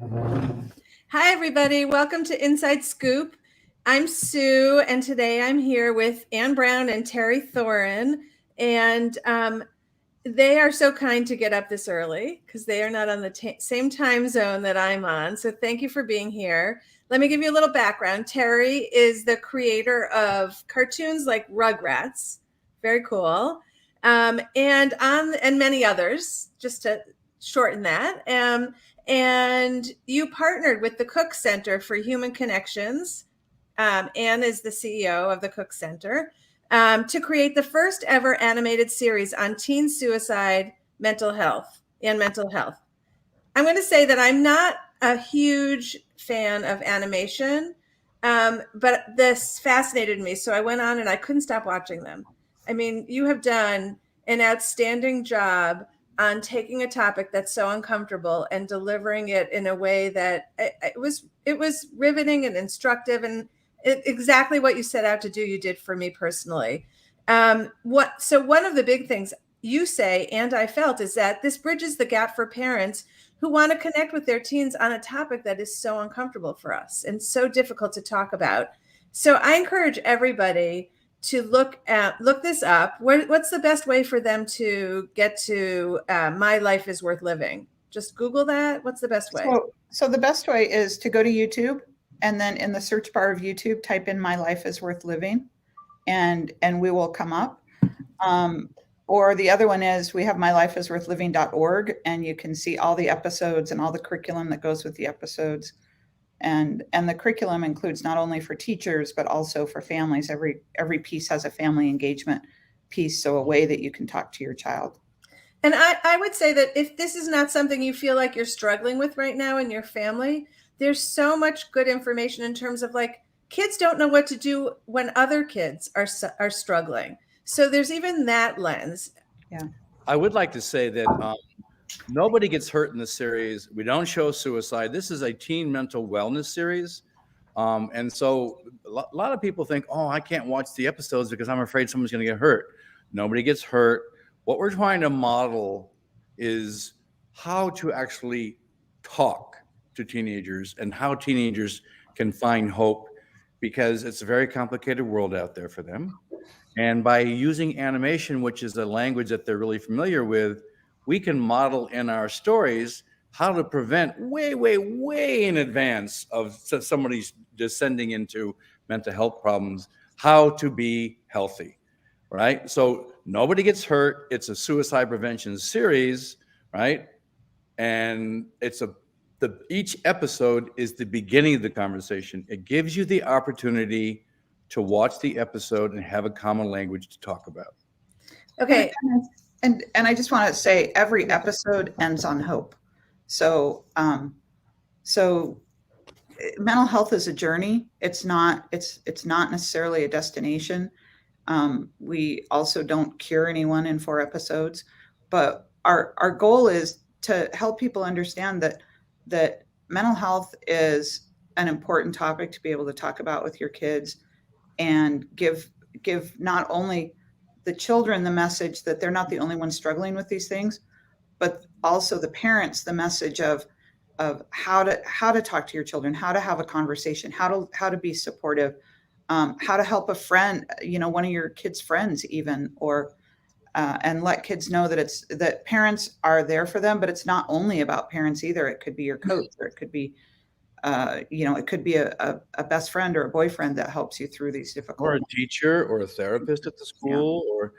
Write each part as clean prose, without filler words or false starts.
Hi, everybody. Welcome to Inside Scoop. I'm Sue, and today I'm here with Ann Brown and Terry Thoren. And they are so kind to get up this early because they are not on the same time zone that I'm on. So thank you for being here. Let me give you a little background. Terry is the creator of cartoons like Rugrats. Very cool. And many others, just to shorten that. And you partnered with the Cook Center for Human Connections. Anne is the CEO of the Cook Center to create the first ever animated series on teen suicide, mental health. I'm going to say that I'm not a huge fan of animation, but this fascinated me. So I went on and I couldn't stop watching them. I mean, you have done an outstanding job on taking a topic that's so uncomfortable and delivering it in a way that it was riveting and instructive, and exactly what you set out to do, you did for me personally. So one of the big things you say, and I felt, is that this bridges the gap for parents who want to connect with their teens on a topic that is so uncomfortable for us and so difficult to talk about. So I encourage everybody to look this up. What's the best way for them to get to My Life is Worth Living? Just Google that. What's the best way? So the best way is to go to YouTube, and then in the search bar of YouTube, type in My Life is Worth Living, and we will come up. Or the other one is we have mylifeisworthliving.org, and you can see all the episodes and all the curriculum that goes with the episodes. And the curriculum includes not only for teachers, but also for families. Every piece has a family engagement piece, so a way that you can talk to your child. And I would say that if this is not something you feel like you're struggling with right now in your family, there's so much good information in terms of, like, kids don't know what to do when other kids are struggling. So there's even that lens. Yeah. I would like to say that nobody gets hurt in this series. We don't show suicide. This is a teen mental wellness series. And so a lot of people think, oh, I can't watch the episodes because I'm afraid someone's going to get hurt. Nobody gets hurt. What we're trying to model is how to actually talk to teenagers and how teenagers can find hope, because it's a very complicated world out there for them. And by using animation, which is a language that they're really familiar with, we can model in our stories how to prevent way, way, way in advance of somebody's descending into mental health problems, how to be healthy, right? So nobody gets hurt. It's a suicide prevention series, right? And each episode is the beginning of the conversation. It gives you the opportunity to watch the episode and have a common language to talk about. Okay. And I just want to say every episode ends on hope. So mental health is a journey. It's not necessarily a destination. We also don't cure anyone in 4 episodes, but our goal is to help people understand that mental health is an important topic to be able to talk about with your kids, and give not only the children the message that they're not the only ones struggling with these things, but also the parents the message of how to talk to your children, how to have a conversation, how to be supportive, how to help a friend, one of your kids' friends even, or and let kids know that parents are there for them, but it's not only about parents either. It could be your coach, or it could be it could be a best friend or a boyfriend that helps you through these difficult. Or a teacher or a therapist at the school, or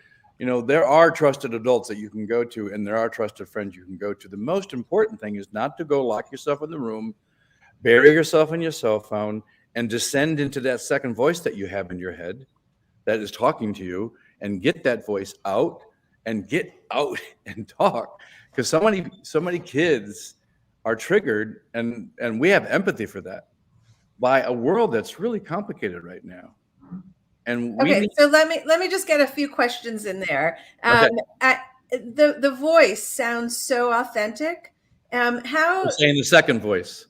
there are trusted adults that you can go to, and there are trusted friends you can go to. The most important thing is not to go lock yourself in the room, bury yourself in your cell phone, and descend into that second voice that you have in your head that is talking to you, and get that voice out and talk. Because so many kids are triggered, and we have empathy for that, by a world that's really complicated right now. And so let me just get a few questions in there. Okay. The voice sounds so authentic. How? You're saying the second voice?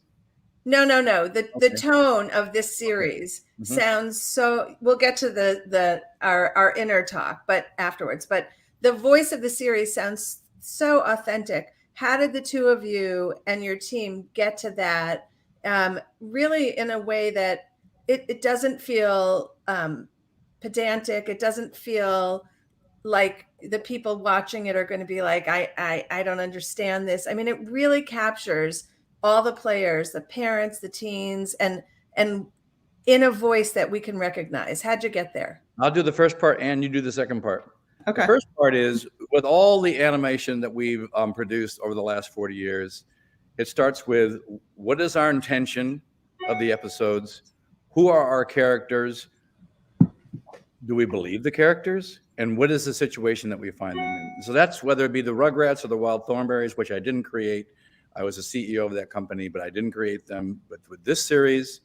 No. The tone of this series sounds so. We'll get to our inner talk, but afterwards. But the voice of the series sounds so authentic. how did the two of you and your team get to that, really in a way that it doesn't feel pedantic. It doesn't feel like the people watching it are going to be like, I don't understand this. I mean, it really captures all the players, the parents, the teens, and in a voice that we can recognize. How'd you get there? I'll do the first part and you do the second part. Okay. The first part is, with all the animation that we've produced over the last 40 years, it starts with, what is our intention of the episodes? Who are our characters? Do we believe the characters? And what is the situation that we find them in? So that's whether it be the Rugrats or the Wild Thornberrys, which I didn't create. I was a CEO of that company, but I didn't create them. But with this series,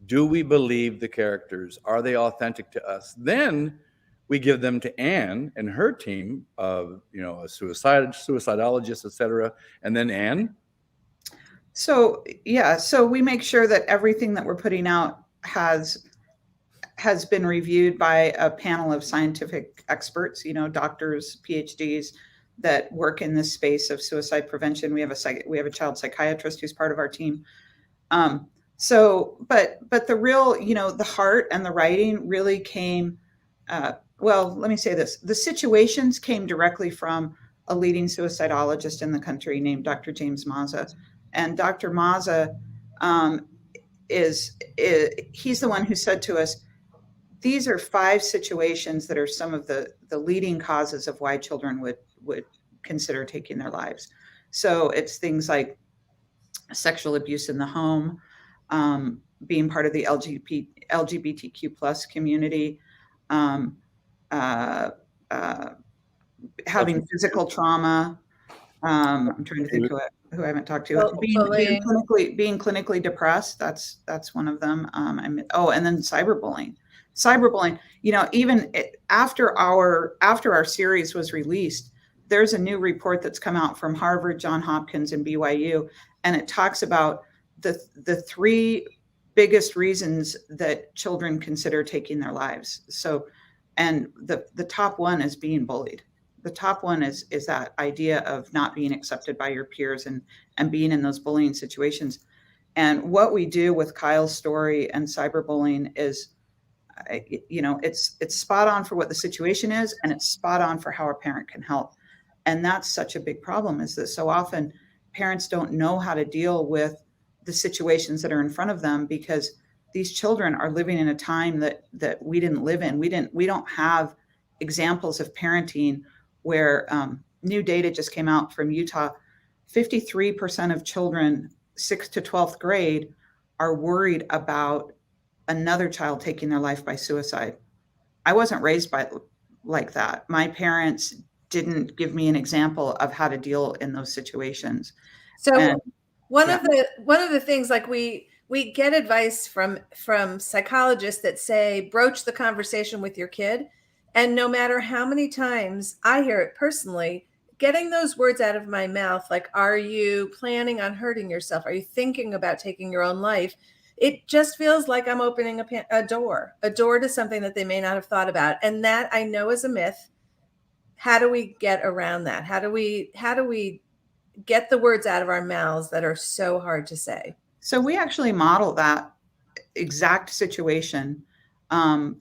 do we believe the characters? Are they authentic to us? Then we give them to Anne and her team of, a suicidologist, et cetera. And then Anne. So we make sure that everything that we're putting out has been reviewed by a panel of scientific experts, doctors, PhDs that work in this space of suicide prevention. We have a child psychiatrist who's part of our team. But the real, the heart and the writing really came, well, let me say this. The situations came directly from a leading suicidologist in the country named Dr. James Mazza. And Dr. Mazza he's the one who said to us, these are 5 situations that are some of the leading causes of why children would consider taking their lives. So it's things like sexual abuse in the home, being part of the LGBTQ plus community, having physical trauma. I'm trying to think who I haven't talked to. Being clinically depressed. That's one of them. And then cyberbullying. Even after our series was released, there's a new report that's come out from Harvard, Johns Hopkins, and BYU, and it talks about the 3 biggest reasons that children consider taking their lives. So, and the top one is being bullied. The top one is that idea of not being accepted by your peers and being in those bullying situations. And what we do with Kyle's story and cyberbullying is, it's spot on for what the situation is, and it's spot on for how a parent can help. And that's such a big problem, is that so often parents don't know how to deal with the situations that are in front of them, because these children are living in a time that we didn't live in. We don't have examples of parenting where new data just came out from Utah. 53% of children 6th to 12th grade are worried about another child taking their life by suicide. I wasn't raised like that. My parents didn't give me an example of how to deal in those situations. So one of the things, like we get advice from psychologists that say, broach the conversation with your kid. And no matter how many times I hear it personally, getting those words out of my mouth, like, are you planning on hurting yourself? Are you thinking about taking your own life? It just feels like I'm opening a door to something that they may not have thought about. And that I know is a myth. How do we get around that? How do we get the words out of our mouths that are so hard to say? So we actually model that exact situation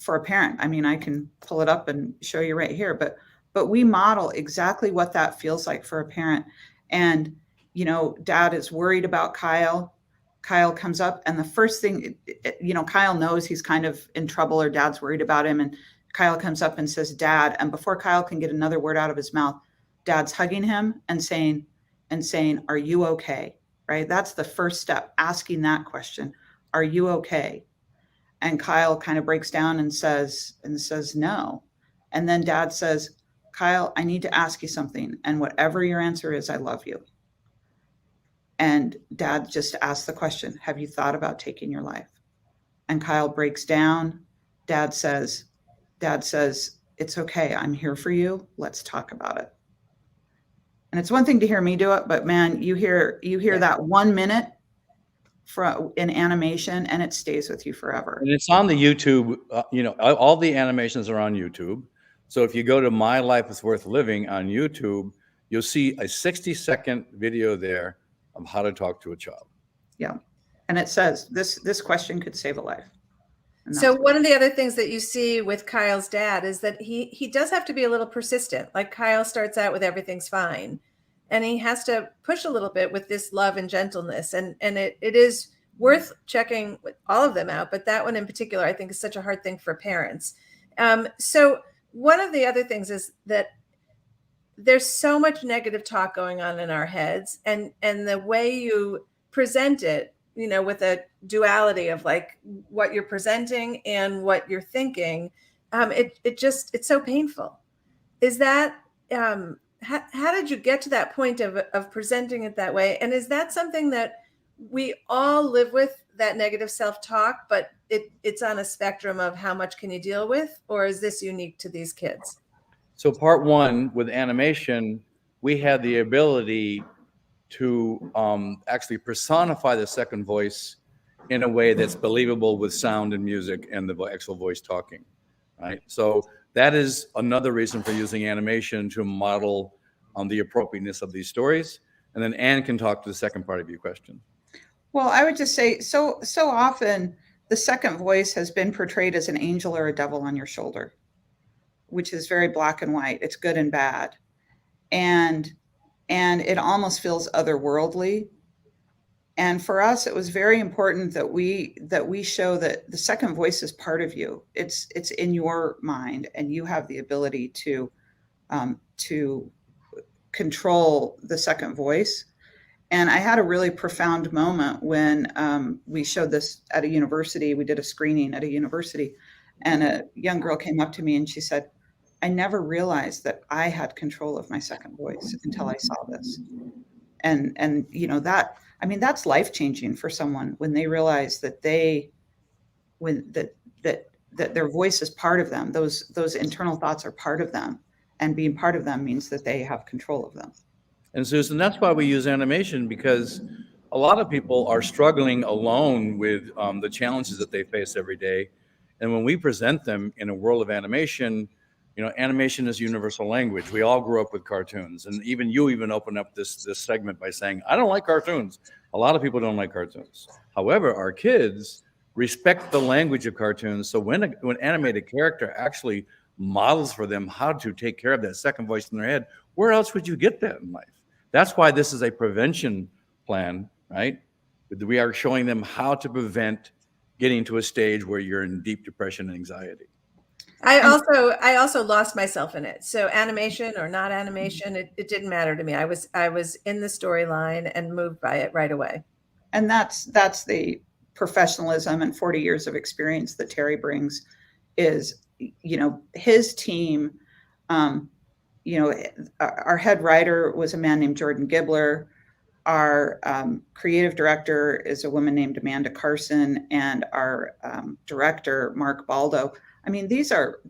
for a parent. I mean, I can pull it up and show you right here, but we model exactly what that feels like for a parent. And, dad is worried about Kyle. Kyle comes up, and the first thing, Kyle knows he's kind of in trouble, or dad's worried about him. And Kyle comes up and says, "Dad." And before Kyle can get another word out of his mouth, dad's hugging him and saying, "Are you okay?" Right? That's the first step, asking that question. Are you okay? And Kyle kind of breaks down and says no. And then dad says, "Kyle, I need to ask you something. And whatever your answer is, I love you." And dad just asked the question, "Have you thought about taking your life?" And Kyle breaks down. Dad says, "It's okay. I'm here for you. Let's talk about it." And it's one thing to hear me do it, but man, you hear that 1 minute in animation, and it stays with you forever. And it's on the YouTube. All the animations are on YouTube. So if you go to My Life is Worth Living on YouTube, you'll see a 60-second video there of how to talk to a child. Yeah. And it says this question could save a life. So one of the other things that you see with Kyle's dad is that he does have to be a little persistent. Like Kyle starts out with everything's fine, and he has to push a little bit with this love and gentleness. And it is worth checking all of them out. But that one in particular, I think, is such a hard thing for parents. So one of the other things is that there's so much negative talk going on in our heads, and the way you present it, you know, with a duality of like what you're presenting and what you're thinking, it's so painful. Is that, how did you get to that point of presenting it that way? And is that something that we all live with, that negative self-talk, but it's on a spectrum of how much can you deal with, or is this unique to these kids? So part one with animation, we had the ability to actually personify the second voice in a way that's believable with sound and music and the actual voice talking, right? So that is another reason for using animation to model the appropriateness of these stories. And then Anne can talk to the second part of your question. Well, I would just say, so often the second voice has been portrayed as an angel or a devil on your shoulder, which is very black and white. It's good and bad. And it almost feels otherworldly. And for us, it was very important that we show that the second voice is part of you. It's in your mind, and you have the ability to control the second voice. And I had a really profound moment when we showed this at a university. We did a screening at a university, and a young girl came up to me and she said, I never realized that I had control of my second voice until I saw this. And you know, that, I mean, that's life-changing for someone when they realize that that their voice is part of them. Those internal thoughts are part of them, and being part of them means that they have control of them. And Susan, that's why we use animation, because a lot of people are struggling alone with the challenges that they face every day. And when we present them in a world of animation, you know, animation is universal language. We all grew up with cartoons, and even you open up this segment by saying, I don't like cartoons. A lot of people don't like cartoons. However, our kids respect the language of cartoons. So when an animated character actually models for them how to take care of that second voice in their head, where else would you get that in life? That's why this is a prevention plan, right? We are showing them how to prevent getting to a stage where you're in deep depression and anxiety. I also lost myself in it. So animation or not animation, it didn't matter to me. I was in the storyline and moved by it right away. And that's the professionalism and 40 years of experience that Terry brings. Is, you know, his team, you know, our head writer was a man named Jordan Gibbler. Our creative director is a woman named Amanda Carson, and our director, Mark Baldo. I mean, these are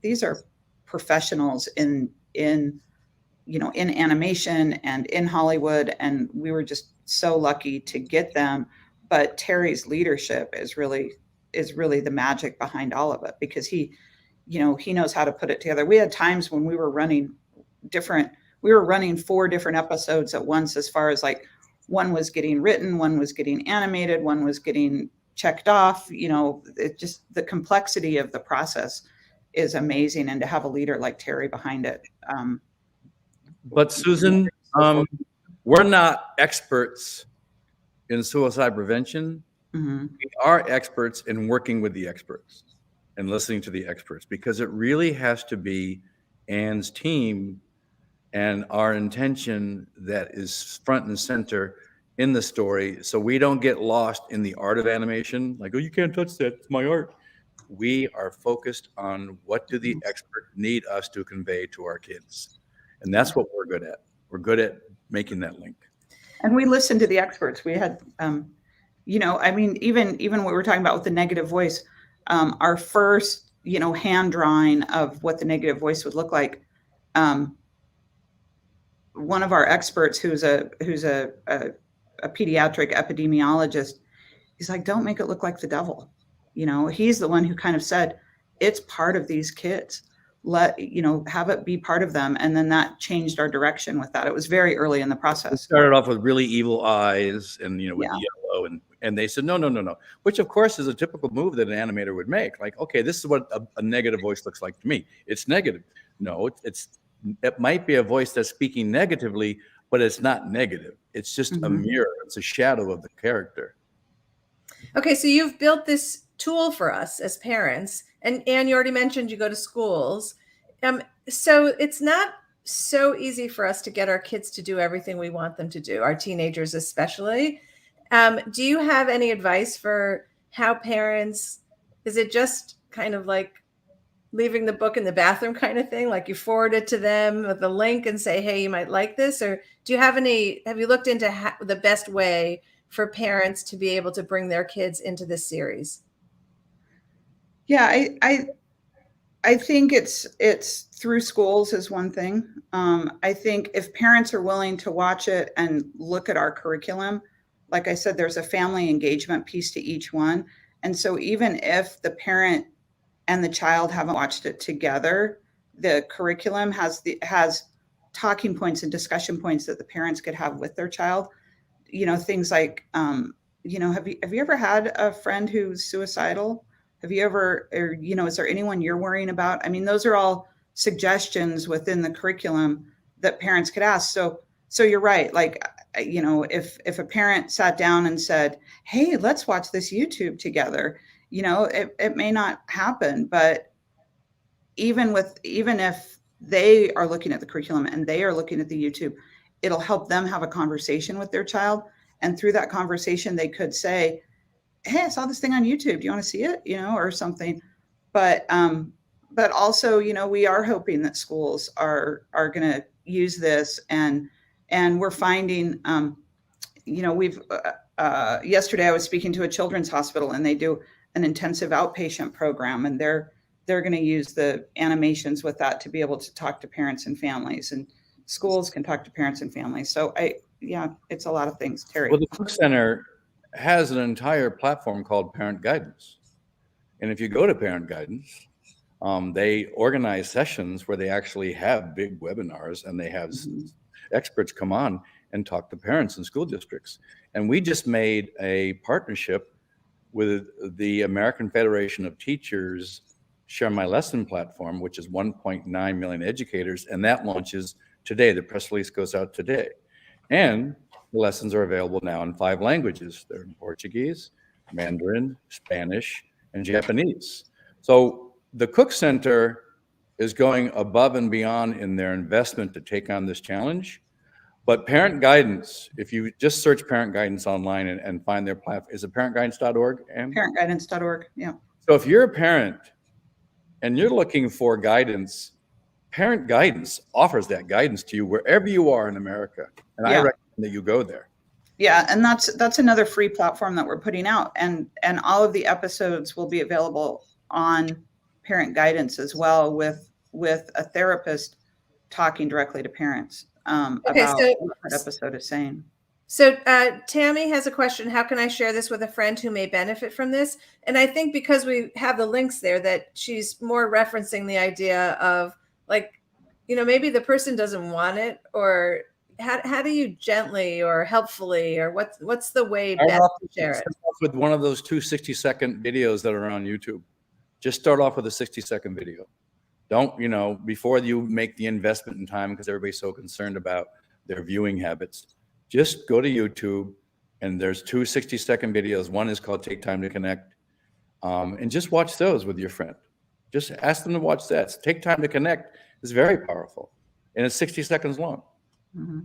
professionals in you know, in animation and in Hollywood, and we were just so lucky to get them. But Terry's leadership is really the magic behind all of it, because he knows how to put it together. We had times when we were running 4 different episodes at once, as far as like one was getting written, one was getting animated, one was getting checked off. You know, it just, the complexity of the process is amazing, and to have a leader like Terry behind it. But Susan, we're not experts in suicide prevention. Mm-hmm. We are experts in working with the experts and listening to the experts, because it really has to be Anne's team and our intention that is front and center in the story, so we don't get lost in the art of animation. Like, oh, you can't touch that, it's my art. We are focused on what do the expert need us to convey to our kids. And that's what we're good at. We're good at making that link. And we listen to the experts. We had, you know, I mean, even what we're talking about with the negative voice, our first, you know, hand drawing of what the negative voice would look like. One of our experts, who's a pediatric epidemiologist, he's like, don't make it look like the devil. You know, he's the one who kind of said, it's part of these kids. have it be part of them. And then that changed our direction with that. It was very early in the It process. started off with really evil eyes and, with Yeah. the yellow, and they said, no, which of course is a typical move that an animator would make. Like, okay, this is what a negative voice looks like to me. It's negative. No, it might be a voice that's speaking negatively, but it's not negative. It's just a mirror. It's a shadow of the character. Okay, so you've built this tool for us as parents, and you already mentioned you go to schools. So it's not so easy for us to get our kids to do everything we want them to do, our teenagers especially. Do you have any advice for how parents, is it just kind of like leaving the book in the bathroom kind of thing? Like you forward it to them with the link and say, hey, you might like this? Or have you looked into the best way for parents to be able to bring their kids into this series? Yeah, I think it's through schools is one thing. I think if parents are willing to watch it and look at our curriculum, like I said, there's a family engagement piece to each one. And so even if the parent and the child haven't watched it together, the curriculum has talking points and discussion points that the parents could have with their child. Things like, have you ever had a friend who's suicidal? Have you ever, or, is there anyone you're worrying about? I mean, those are all suggestions within the curriculum that parents could ask. So you're right. Like, if a parent sat down and said, hey, let's watch this YouTube together, it may not happen. But even if they are looking at the curriculum and they are looking at the YouTube, it'll help them have a conversation with their child. And through that conversation, they could say, hey, I saw this thing on YouTube. Do you want to see it? Or something. But also, we are hoping that schools are going to use this, and we're finding, we've yesterday I was speaking to a children's hospital, and they do an intensive outpatient program, and they're going to use the animations with that to be able to talk to parents and families, and schools can talk to parents and families. So it's a lot of things. Terry. Well, the Cook Center has an entire platform called Parent Guidance. And if you go to Parent Guidance, they organize sessions where they actually have big webinars, and they have experts come on and talk to parents in school districts. And we just made a partnership with the American Federation of Teachers Share My Lesson platform, which is 1.9 million educators, and that launches today. The press release goes out today. And the lessons are available now in 5 languages. They're in Portuguese, Mandarin, Spanish, and Japanese. So the Cook Center is going above and beyond in their investment to take on this challenge. But Parent Guidance, if you just search Parent Guidance online and find their platform, is it parentguidance.org? Parentguidance.org, yeah. So if you're a parent and you're looking for guidance, Parent Guidance offers that guidance to you wherever you are in America. And I recommend that you go there. Yeah, and that's another free platform that we're putting out. And all of the episodes will be available on Parent Guidance as well, with a therapist talking directly to parents about what that episode is saying. So Tammy has a question. How can I share this with a friend who may benefit from this? And I think because we have the links there, that she's more referencing the idea of, like, maybe the person doesn't want it, or how do you gently or helpfully, or what's the way best to share it? With one of those 2 60-second videos that are on YouTube. Just start off with a 60-second video. Don't, before you make the investment in time, because everybody's so concerned about their viewing habits, just go to YouTube, and there's 2 60-second videos. One is called Take Time to Connect, and just watch those with your friend. Just ask them to watch that. Take Time to Connect is very powerful, and it's 60 seconds long. Mm-hmm.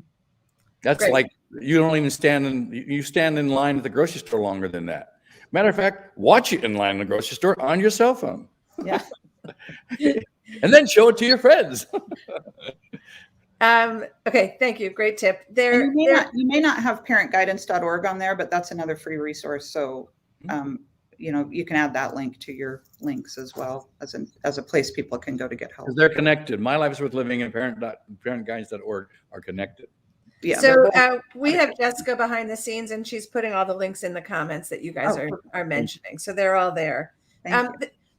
That's great. Like, you don't even you stand in line at the grocery store longer than that. Matter of fact, watch it in line in the grocery store on your cell phone. Yeah. And then show it to your friends. Okay, thank you. Great tip. You may not have parentguidance.org on there, but that's another free resource. So, you can add that link to your links as well, as a place people can go to get help. They're connected. My Life is Worth Living and parentguidance.org are connected. Yeah. So we have Jessica behind the scenes, and she's putting all the links in the comments that you guys are mentioning. So they're all there.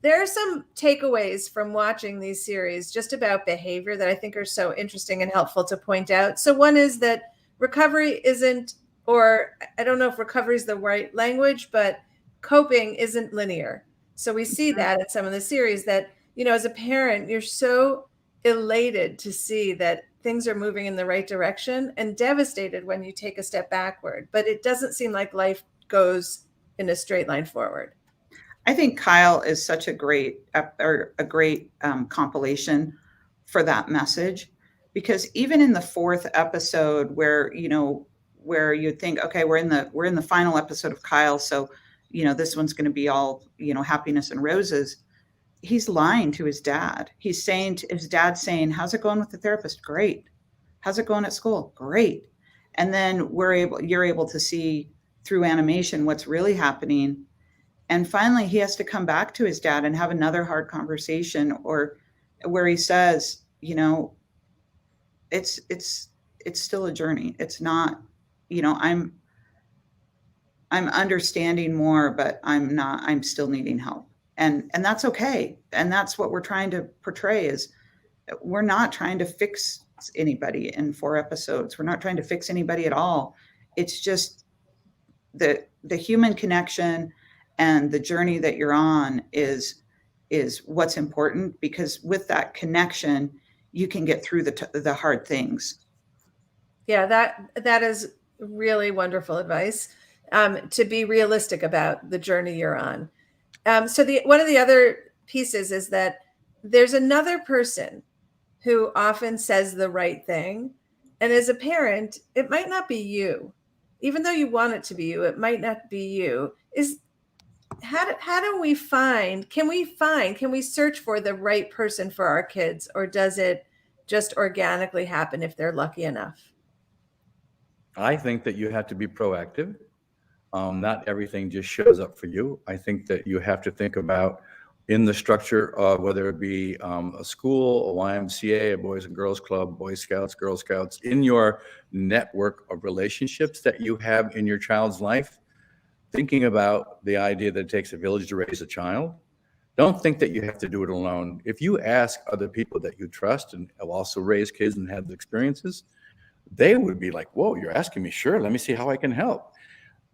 there are some takeaways from watching these series just about behavior that I think are so interesting and helpful to point out. So one is that recovery isn't, or I don't know if recovery is the right language, but coping isn't linear. So we see that in some of the series that, as a parent, you're so elated to see that things are moving in the right direction and devastated when you take a step backward. But it doesn't seem like life goes in a straight line forward. I think Kyle is such a great compilation for that message, because even in the fourth episode where you'd think, okay, we're in the final episode of Kyle, so this one's going to be all happiness and roses. He's lying to his dad. He's saying to his dad, saying, "How's it going with the therapist? Great. How's it going at school? Great." And then you're able to see through animation what's really happening. And finally, he has to come back to his dad and have another hard conversation, or where he says, it's still a journey. It's not, I'm understanding more, but I'm still needing help. And that's okay. And that's what we're trying to portray, is we're not trying to fix anybody in 4 episodes. We're not trying to fix anybody at all. It's just the human connection and the journey that you're on is what's important, because with that connection, you can get through the hard things. Yeah, that is really wonderful advice, to be realistic about the journey you're on. So one of the other pieces is that there's another person who often says the right thing. And as a parent, it might not be you. Even though you want it to be you, it might not be you. How do we can we search for the right person for our kids, or does it just organically happen if they're lucky enough? I think that you have to be proactive. Not everything just shows up for you. I think that you have to think about, in the structure of whether it be a school, a YMCA, a Boys and Girls Club, Boy Scouts, Girl Scouts, in your network of relationships that you have in your child's life, thinking about the idea that it takes a village to raise a child. Don't think that you have to do it alone. If you ask other people that you trust and have also raised kids and had the experiences, they would be like, "Whoa, you're asking me? Sure, let me see how I can help."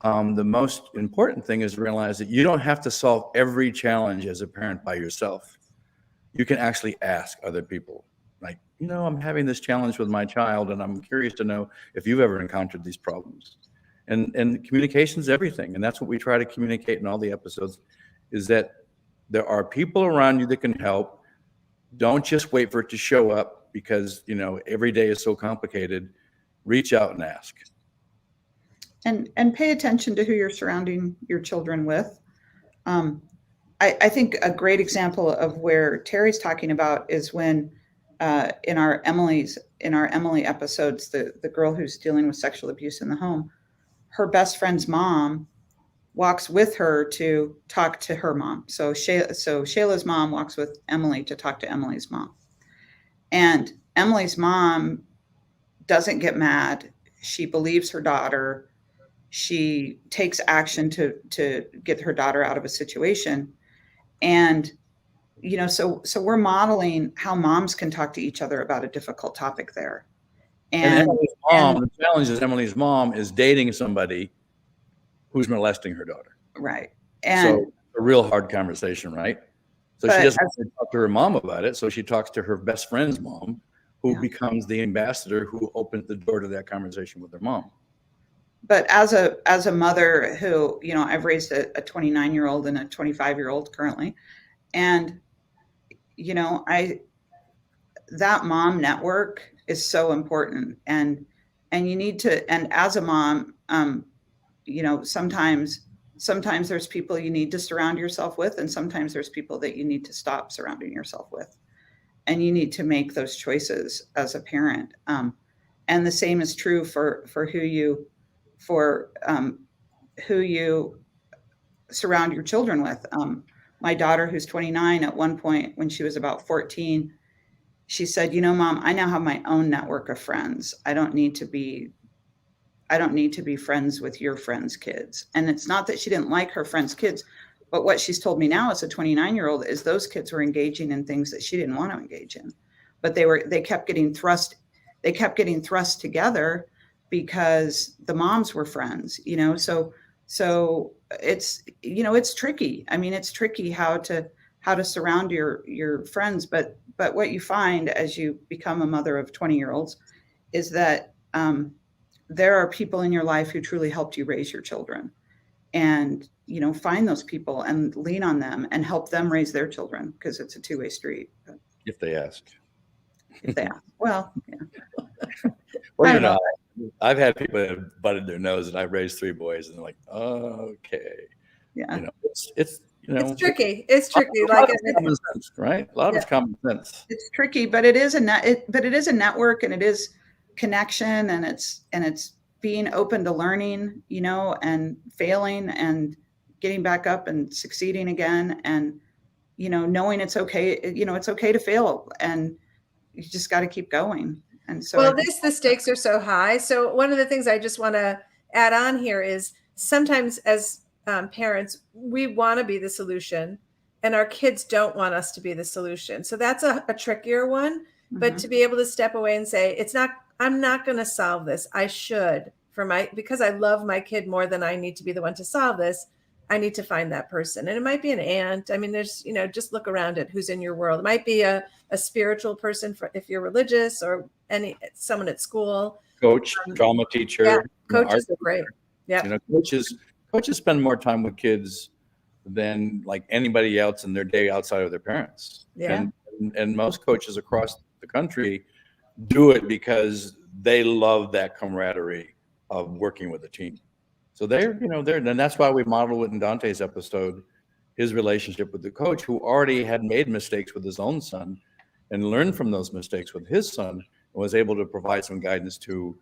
The most important thing is to realize that you don't have to solve every challenge as a parent by yourself. You can actually ask other people, like, I'm having this challenge with my child, and I'm curious to know if you've ever encountered these problems. And communication is everything. And that's what we try to communicate in all the episodes, is that there are people around you that can help. Don't just wait for it to show up, because, every day is so complicated. Reach out and ask. And pay attention to who you're surrounding your children with. I think a great example of where Terry's talking about is when in our Emily episodes, the girl who's dealing with sexual abuse in the home, her best friend's mom walks with her to talk to her mom. So Shayla's mom walks with Emily to talk to Emily's mom. And Emily's mom doesn't get mad. She believes her daughter. She takes action to get her daughter out of a situation. And, so we're modeling how moms can talk to each other about a difficult topic there. And the challenge is Emily's mom is dating somebody who's molesting her daughter. Right. And so a real hard conversation, right? So she doesn't want to talk to her mom about it. So she talks to her best friend's mom, who becomes the ambassador who opens the door to that conversation with her mom. But as a mother who, I've raised a 29-year-old and a 25-year-old currently. And, that mom network is so important. And you need to, and as a mom, sometimes there's people you need to surround yourself with, and sometimes there's people that you need to stop surrounding yourself with. And you need to make those choices as a parent. And the same is true for who you surround your children with. My daughter, who's 29, at one point when she was about 14, she said, "Mom, I now have my own network of friends. I don't need to be friends with your friends' kids." And it's not that she didn't like her friends' kids, But what she's told me now as a 29-year-old is those kids were engaging in things that she didn't want to engage in, but they kept getting thrust together because the moms were friends, so it's, it's tricky. I mean, it's tricky how to surround your friends, but what you find as you become a mother of 20-year-olds is that there are people in your life who truly helped you raise your children, and find those people and lean on them and help them raise their children, because it's a two-way street. If they ask. Well, yeah. Well, I've had people that have butted their nose, and I've raised 3 boys, and they're like, okay. Yeah. It's tricky. It's tricky. A lot of common sense, right? A lot of common sense. It's tricky, but it is a network, and it is connection, and it's being open to learning, and failing and getting back up and succeeding again, and knowing it's okay. It's okay to fail, and you just got to keep going. And so, the stakes are so high. So one of the things I just want to add on here is sometimes as parents, we want to be the solution, and our kids don't want us to be the solution. So that's a trickier one. Mm-hmm. But to be able to step away and say, I'm not going to solve this. I should, because I love my kid more than I need to be the one to solve this. I need to find that person. And it might be an aunt. I mean, there's, just look around at who's in your world. It might be a spiritual person if you're religious, or someone at school. Coach, drama teacher. Yeah, coaches are great. Yeah. Coaches spend more time with kids than like anybody else in their day outside of their parents. Yeah. And most coaches across the country do it because they love that camaraderie of working with a team. So and that's why we modeled it in Dante's episode, his relationship with the coach, who already had made mistakes with his own son and learned from those mistakes with his son, and was able to provide some guidance to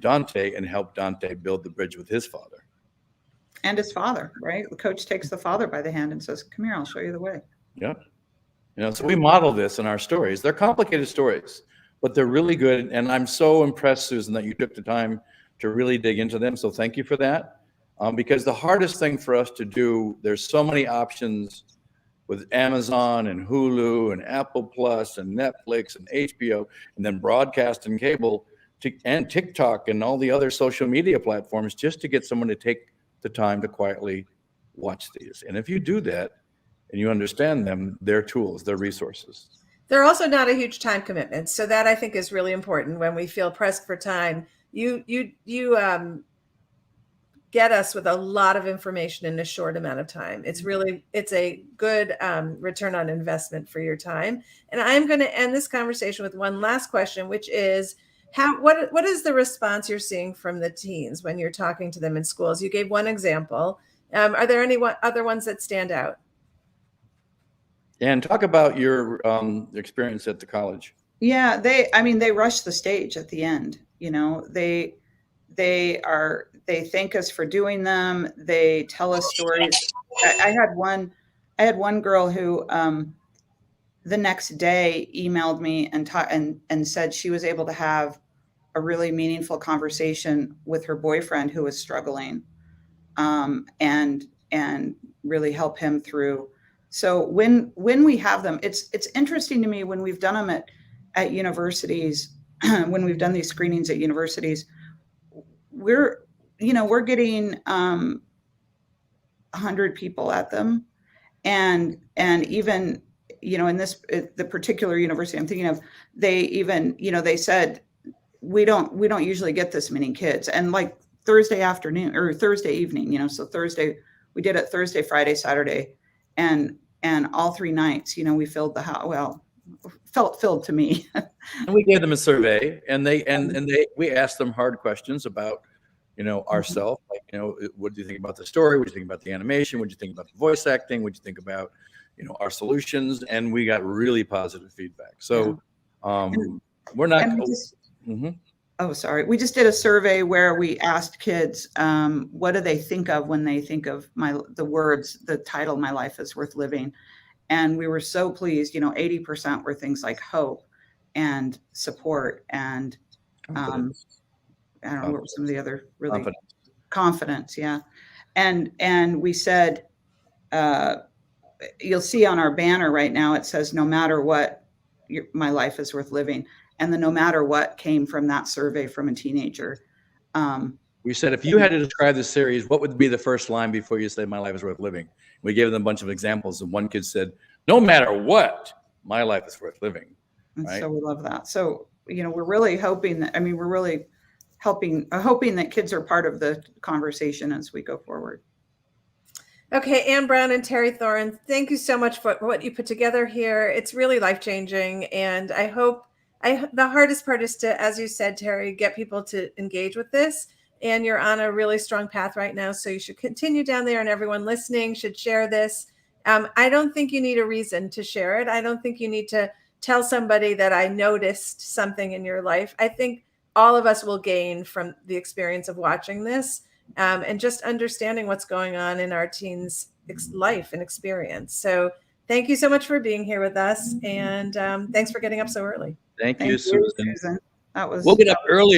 Dante and help Dante build the bridge with his father. And his father, right? The coach takes the father by the hand and says, "Come here, I'll show you the way." Yeah. So we model this in our stories. They're complicated stories, but they're really good. And I'm so impressed, Susan, that you took the time to really dig into them. So thank you for that. Because the hardest thing for us to do, there's so many options with Amazon and Hulu and Apple Plus and Netflix and HBO, and then broadcast and cable and TikTok and all the other social media platforms, just to get someone to take the time to quietly watch these. And if you do that and you understand them, they're tools, they're resources. They're also not a huge time commitment. So that I think is really important when we feel pressed for time. You get us with a lot of information in a short amount of time. It's a good return on investment for your time. And I'm going to end this conversation with one last question, which is what is the response you're seeing from the teens when you're talking to them in schools? You gave one example. Are there any other ones that stand out? And talk about your experience at the college. Yeah, they rush the stage at the end. They thank us for doing them. They tell us stories. I had one girl who the next day emailed me and said she was able to have a really meaningful conversation with her boyfriend who was struggling, and really help him through. So when we have them, it's interesting to me when we've done them at universities, when we've done these screenings at universities, we're getting 100 people at them, and even in the particular university I'm thinking of, they even they said we don't usually get this many kids, and like Thursday afternoon or Thursday evening, so Thursday we did it, Thursday, Friday, Saturday, and all 3 nights, we filled the house. Well, felt filled to me. And we gave them a survey, and we asked them hard questions about ourselves, like what do you think about the story? What do you think about the animation? What do you think about the voice acting? What do you think about our solutions? And we got really positive feedback. So we're not. Oh, sorry. We just did a survey where we asked kids, what do they think of when they think of the title, "My Life is Worth Living." And we were so pleased, 80% were things like hope and support and I don't know what were some of the other really confidence. Yeah. And we said, you'll see on our banner right now, it says, no matter what, my life is worth living. And the no matter what came from that survey from a teenager. We said, if you had to describe the series, what would be the first line before you said, my life is worth living? We gave them a bunch of examples, and one kid said, no matter what, my life is worth living. And right? so we love that. So, we're really hoping that, we're really hoping that kids are part of the conversation as we go forward. Okay, Anne Brown and Terry Thoren, thank you so much for what you put together here. It's really life-changing, and I hope the hardest part is to, as you said, Terry, get people to engage with this, and you're on a really strong path right now, so you should continue down there, and everyone listening should share this. I don't think you need a reason to share it. I don't think you need to tell somebody that I noticed something in your life. I think all of us will gain from the experience of watching this. And just understanding what's going on in our teens' life and experience. So thank you so much for being here with us. And thanks for getting up so early. Thank you, Susan. Susan. That was. We'll get up earlier.